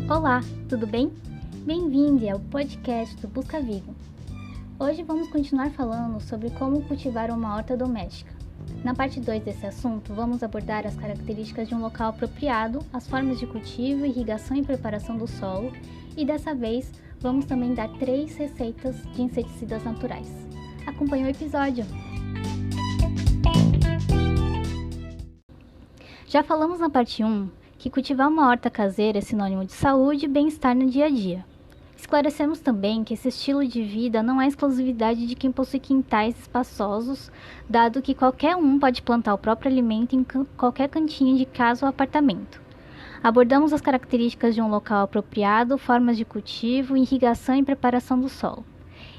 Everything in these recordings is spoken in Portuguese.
Olá, tudo bem? Bem-vindo ao podcast do Busca Vivo. Hoje vamos continuar falando sobre como cultivar uma horta doméstica. Na parte 2 desse assunto, vamos abordar as características de um local apropriado, as formas de cultivo, irrigação e preparação do solo, e dessa vez vamos também dar 3 receitas de inseticidas naturais. Acompanhe o episódio! Já falamos na parte 1 que cultivar uma horta caseira é sinônimo de saúde e bem-estar no dia a dia. Esclarecemos também que esse estilo de vida não é exclusividade de quem possui quintais espaçosos, dado que qualquer um pode plantar o próprio alimento em qualquer cantinho de casa ou apartamento. Abordamos as características de um local apropriado, formas de cultivo, irrigação e preparação do solo.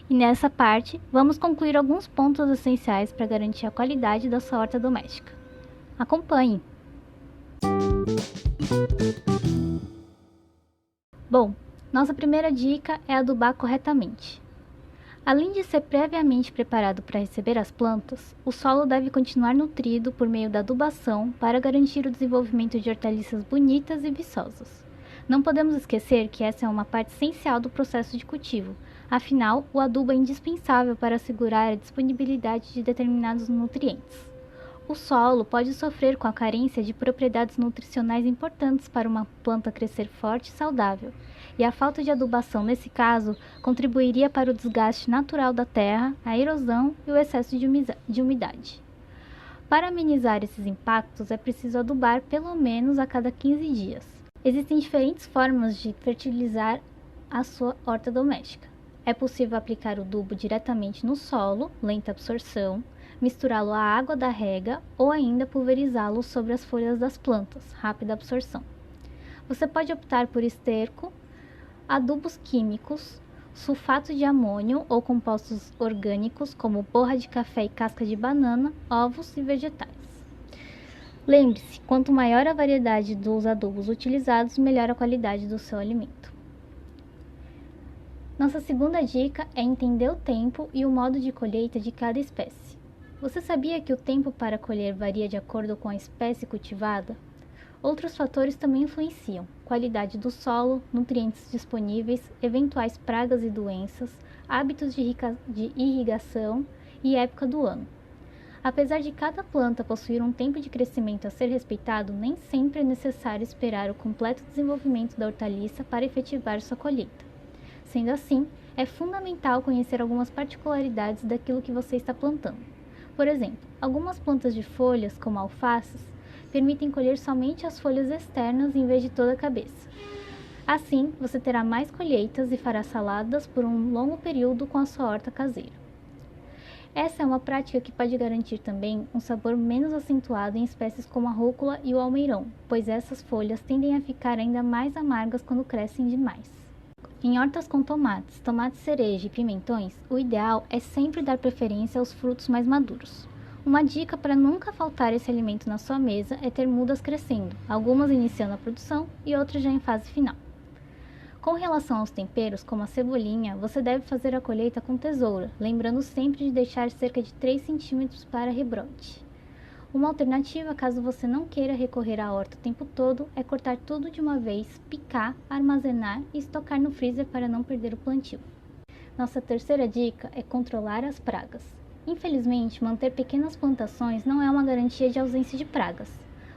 E nessa parte, vamos concluir alguns pontos essenciais para garantir a qualidade da sua horta doméstica. Acompanhe! Bom, nossa primeira dica é adubar corretamente. Além de ser previamente preparado para receber as plantas, o solo deve continuar nutrido por meio da adubação para garantir o desenvolvimento de hortaliças bonitas e viçosas. Não podemos esquecer que essa é uma parte essencial do processo de cultivo, afinal, o adubo é indispensável para assegurar a disponibilidade de determinados nutrientes. O solo pode sofrer com a carência de propriedades nutricionais importantes para uma planta crescer forte e saudável, e a falta de adubação nesse caso contribuiria para o desgaste natural da terra, a erosão e o excesso de umidade. Para amenizar esses impactos, é preciso adubar pelo menos a cada 15 dias. Existem diferentes formas de fertilizar a sua horta doméstica. É possível aplicar o adubo diretamente no solo, lenta absorção, misturá-lo à água da rega ou ainda pulverizá-lo sobre as folhas das plantas, rápida absorção. Você pode optar por esterco, adubos químicos, sulfato de amônio ou compostos orgânicos como borra de café e casca de banana, ovos e vegetais. Lembre-se, quanto maior a variedade dos adubos utilizados, melhor a qualidade do seu alimento. Nossa segunda dica é entender o tempo e o modo de colheita de cada espécie. Você sabia que o tempo para colher varia de acordo com a espécie cultivada? Outros fatores também influenciam: qualidade do solo, nutrientes disponíveis, eventuais pragas e doenças, hábitos de irrigação e época do ano. Apesar de cada planta possuir um tempo de crescimento a ser respeitado, nem sempre é necessário esperar o completo desenvolvimento da hortaliça para efetivar sua colheita. Sendo assim, é fundamental conhecer algumas particularidades daquilo que você está plantando. Por exemplo, algumas plantas de folhas, como alfaces, permitem colher somente as folhas externas em vez de toda a cabeça. Assim, você terá mais colheitas e fará saladas por um longo período com a sua horta caseira. Essa é uma prática que pode garantir também um sabor menos acentuado em espécies como a rúcula e o almeirão, pois essas folhas tendem a ficar ainda mais amargas quando crescem demais. Em hortas com tomates, tomate cereja e pimentões, o ideal é sempre dar preferência aos frutos mais maduros. Uma dica para nunca faltar esse alimento na sua mesa é ter mudas crescendo, algumas iniciando a produção e outras já em fase final. Com relação aos temperos, como a cebolinha, você deve fazer a colheita com tesoura, lembrando sempre de deixar cerca de 3 cm para rebrote. Uma alternativa, caso você não queira recorrer à horta o tempo todo, é cortar tudo de uma vez, picar, armazenar e estocar no freezer para não perder o plantio. Nossa terceira dica é controlar as pragas. Infelizmente, manter pequenas plantações não é uma garantia de ausência de pragas.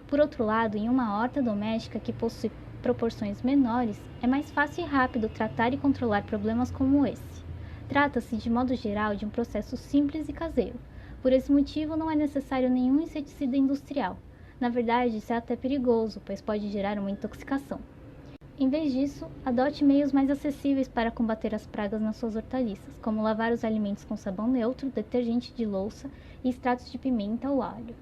Por outro lado, em uma horta doméstica que possui proporções menores, é mais fácil e rápido tratar e controlar problemas como esse. Trata-se, de modo geral, de um processo simples e caseiro. Por esse motivo, não é necessário nenhum inseticida industrial. Na verdade, isso é até perigoso, pois pode gerar uma intoxicação. Em vez disso, adote meios mais acessíveis para combater as pragas nas suas hortaliças, como lavar os alimentos com sabão neutro, detergente de louça e extratos de pimenta ou alho.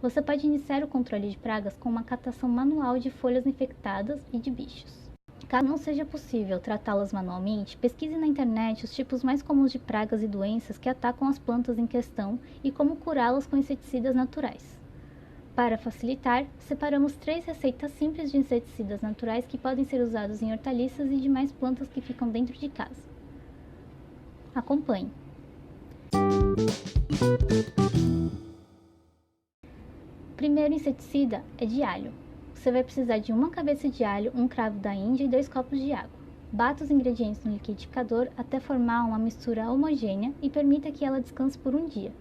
Você pode iniciar o controle de pragas com uma catação manual de folhas infectadas e de bichos. Caso não seja possível tratá-las manualmente, pesquise na internet os tipos mais comuns de pragas e doenças que atacam as plantas em questão e como curá-las com inseticidas naturais. Para facilitar, separamos 3 receitas simples de inseticidas naturais que podem ser usados em hortaliças e demais plantas que ficam dentro de casa. Acompanhe! O primeiro inseticida é de alho. Você vai precisar de uma cabeça de alho, um cravo da Índia e 2 copos de água. Bata os ingredientes no liquidificador até formar uma mistura homogênea e permita que ela descanse por um dia.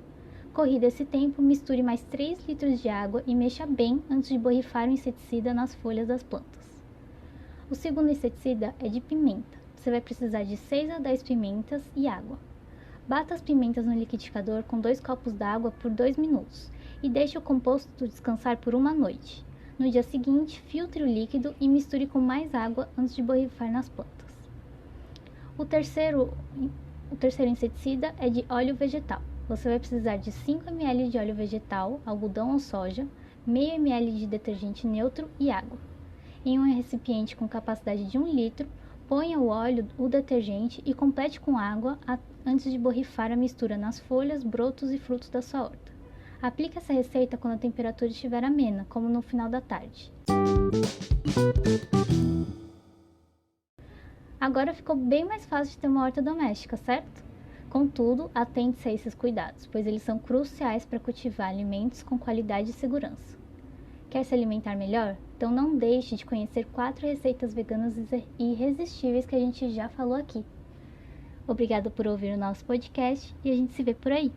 Corrido esse tempo, misture mais 3 litros de água e mexa bem antes de borrifar o inseticida nas folhas das plantas. O segundo inseticida é de pimenta. Você vai precisar de 6 a 10 pimentas e água. Bata as pimentas no liquidificador com 2 copos d'água por 2 minutos e deixe o composto descansar por uma noite. No dia seguinte, filtre o líquido e misture com mais água antes de borrifar nas plantas. O terceiro inseticida é de óleo vegetal. Você vai precisar de 5 ml de óleo vegetal, algodão ou soja, meio ml de detergente neutro e água. Em um recipiente com capacidade de 1 litro, ponha o óleo, o detergente e complete com água antes de borrifar a mistura nas folhas, brotos e frutos da sua horta. Aplique essa receita quando a temperatura estiver amena, como no final da tarde. Agora ficou bem mais fácil de ter uma horta doméstica, certo? Contudo, atente-se a esses cuidados, pois eles são cruciais para cultivar alimentos com qualidade e segurança. Quer se alimentar melhor? Então não deixe de conhecer 4 receitas veganas e irresistíveis que a gente já falou aqui. Obrigada por ouvir o nosso podcast e a gente se vê por aí.